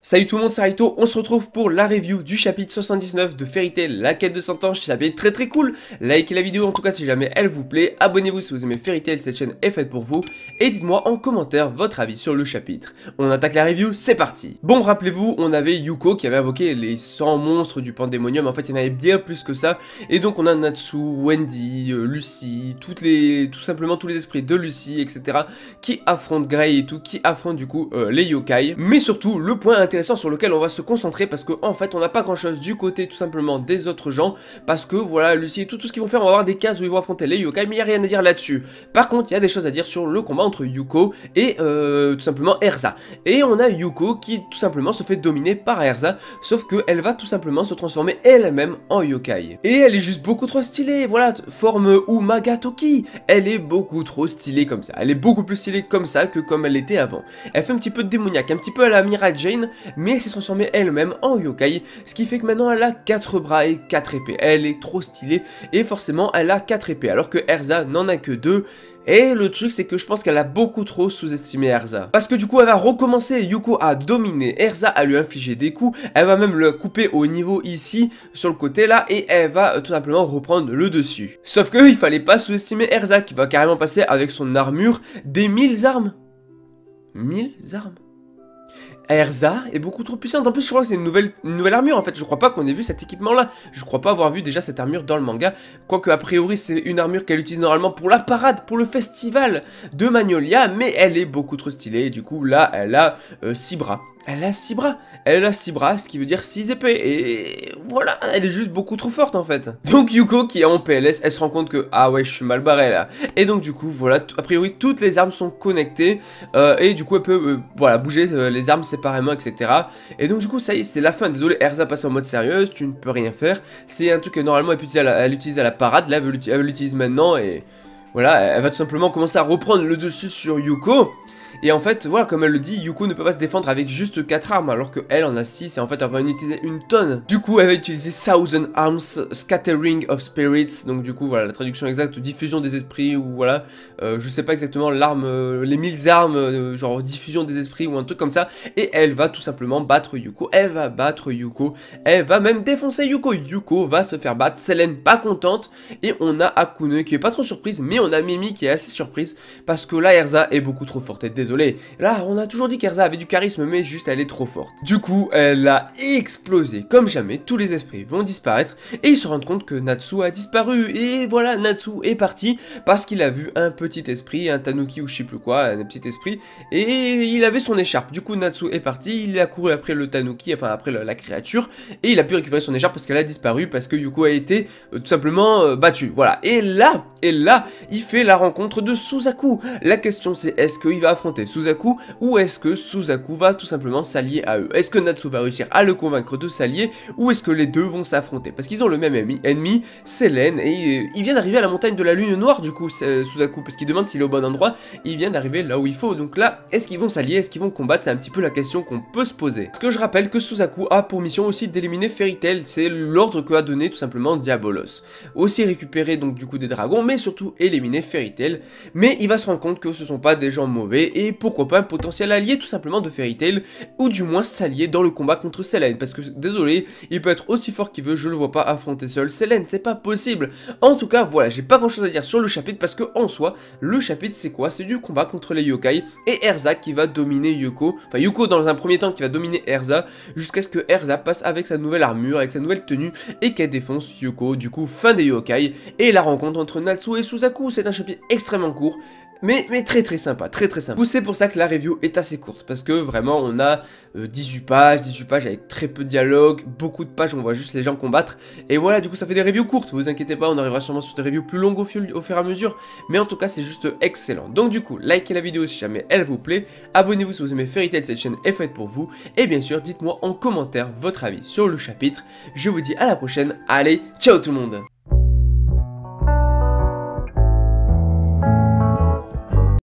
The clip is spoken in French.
Salut tout le monde, c'est Raito, on se retrouve pour la review du chapitre 79 de Fairy Tail, la quête de 100 ans, chapitre très cool. Likez la vidéo en tout cas si jamais elle vous plaît, abonnez-vous si vous aimez Fairy Tail, cette chaîne est faite pour vous, et dites-moi en commentaire votre avis sur le chapitre. On attaque la review, c'est parti. Bon, rappelez-vous, on avait Yuko qui avait invoqué les 100 monstres du Pandémonium, en fait il y en avait bien plus que ça, et donc on a Natsu, Wendy, Lucy, tout simplement tous les esprits de Lucy, etc. qui affrontent Grey et tout, qui affrontent du coup les yokai, mais surtout le point intéressant sur lequel on va se concentrer parce que en fait on n'a pas grand chose du côté tout simplement des autres gens parce que voilà Lucy et tout ce qu'ils vont faire, on va avoir des cases où ils vont affronter les yokai mais il n'y a rien à dire là-dessus. Par contre il y a des choses à dire sur le combat entre Yuko et tout simplement Erza, et on a Yuko qui tout simplement se fait dominer par Erza, sauf que elle va tout simplement se transformer elle-même en yokai et elle est juste beaucoup trop stylée. Voilà, forme Umaga Toki, elle est beaucoup trop stylée comme ça, elle est beaucoup plus stylée comme ça que comme elle était avant. Elle fait un petit peu de démoniaque, un petit peu à la Mira Jane, mais elle s'est transformée elle-même en yokai, ce qui fait que maintenant elle a 4 bras et 4 épées. Elle est trop stylée et forcément elle a 4 épées alors que Erza n'en a que 2. Et le truc c'est que je pense qu'elle a beaucoup trop sous-estimé Erza. Parce que du coup elle va recommencer, Yuko a dominé Erza, à lui infliger des coups, elle va même le couper au niveau ici, sur le côté là, et elle va tout simplement reprendre le dessus. Sauf que il fallait pas sous-estimer Erza qui va carrément passer avec son armure des 1000 armes. 1000 armes? Erza est beaucoup trop puissante. En plus, je crois que c'est une nouvelle armure en fait. Je crois pas qu'on ait vu cet équipement là. Je crois pas avoir vu déjà cette armure dans le manga. Quoique, a priori, c'est une armure qu'elle utilise normalement pour la parade, pour le festival de Magnolia. Mais elle est beaucoup trop stylée. Et du coup, là, elle a 6 bras. Elle a 6 bras. Elle a 6 bras, ce qui veut dire 6 épées. Et voilà, elle est juste beaucoup trop forte en fait. Donc Yuko qui est en PLS, elle se rend compte que ah ouais, je suis mal barré là. Et donc du coup, voilà, a priori toutes les armes sont connectées. Et du coup, elle peut voilà, bouger les armes séparément, etc. Et donc du coup, ça y est, c'est la fin. Désolé, Erza passe en mode sérieuse, tu ne peux rien faire. C'est un truc que normalement elle utilise à la parade. Là, elle l'utilise maintenant et voilà, elle va tout simplement commencer à reprendre le dessus sur Yuko. Et en fait, voilà, comme elle le dit, Yuko ne peut pas se défendre avec juste 4 armes, alors qu'elle en a 6, et en fait, elle va en utiliser une tonne. Du coup, elle va utiliser Thousand Arms, Scattering of Spirits, donc du coup, voilà, la traduction exacte, diffusion des esprits, ou voilà, je sais pas exactement l'arme, les 1000 armes, genre diffusion des esprits, ou un truc comme ça, et elle va tout simplement battre Yuko, elle va battre Yuko, elle va même défoncer Yuko, Yuko va se faire battre, Selene pas contente, et on a Akune qui est pas trop surprise, mais on a Mimi qui est assez surprise, parce que là, Erza est beaucoup trop forte, désolé. Là, on a toujours dit qu'Erza avait du charisme, mais juste elle est trop forte. Du coup, elle a explosé comme jamais, tous les esprits vont disparaître, et ils se rendent compte que Natsu a disparu, et voilà, Natsu est parti, parce qu'il a vu un petit esprit, un tanuki ou je sais plus quoi, un petit esprit, et il avait son écharpe. Du coup, Natsu est parti, il a couru après le tanuki, enfin après la créature, et il a pu récupérer son écharpe parce qu'elle a disparu, parce que Yuko a été tout simplement battu, voilà. Et là, il fait la rencontre de Suzaku. La question c'est, est-ce qu'il va affronter Suzaku ou est-ce que Suzaku va tout simplement s'allier à eux? Est-ce que Natsu va réussir à le convaincre de s'allier ou est-ce que les deux vont s'affronter? Parce qu'ils ont le même ennemi, Selene, et il vient d'arriver à la montagne de la lune noire du coup, Suzaku, parce qu'il demande s'il est au bon endroit, il vient d'arriver là où il faut. Donc là, est-ce qu'ils vont s'allier? Est-ce qu'ils vont combattre? C'est un petit peu la question qu'on peut se poser. Ce que je rappelle que Suzaku a pour mission aussi d'éliminer Fairy Tail, c'est l'ordre que a donné tout simplement Diabolos. Aussi récupérer donc du coup des dragons, mais surtout éliminer Fairy Tail. Mais il va se rendre compte que ce sont pas des gens mauvais, et pourquoi pas un potentiel allié tout simplement de Fairy Tail, ou du moins s'allier dans le combat contre Selene, parce que désolé, il peut être aussi fort qu'il veut, je le vois pas affronter seul Selene, c'est pas possible. En tout cas, voilà, j'ai pas grand chose à dire sur le chapitre, parce que en soi, le chapitre c'est quoi? C'est du combat contre les yokai, et Erza qui va dominer Yuko, enfin Yuko dans un premier temps qui va dominer Erza, jusqu'à ce que Erza passe avec sa nouvelle armure, avec sa nouvelle tenue, et qu'elle défonce Yuko. Du coup, fin des yokai, et la rencontre entre Natsu et Suzaku. C'est un chapitre extrêmement court, mais très sympa, très sympa. C'est pour ça que la review est assez courte, parce que vraiment on a 18 pages avec très peu de dialogue, beaucoup de pages, on voit juste les gens combattre, et voilà, du coup ça fait des reviews courtes, vous inquiétez pas, on arrivera sûrement sur des reviews plus longues au fur et à mesure, mais en tout cas c'est juste excellent. Donc du coup, likez la vidéo si jamais elle vous plaît, abonnez-vous si vous aimez Fairy Tail, cette chaîne est faite pour vous, et bien sûr dites-moi en commentaire votre avis sur le chapitre. Je vous dis à la prochaine, allez, ciao tout le monde.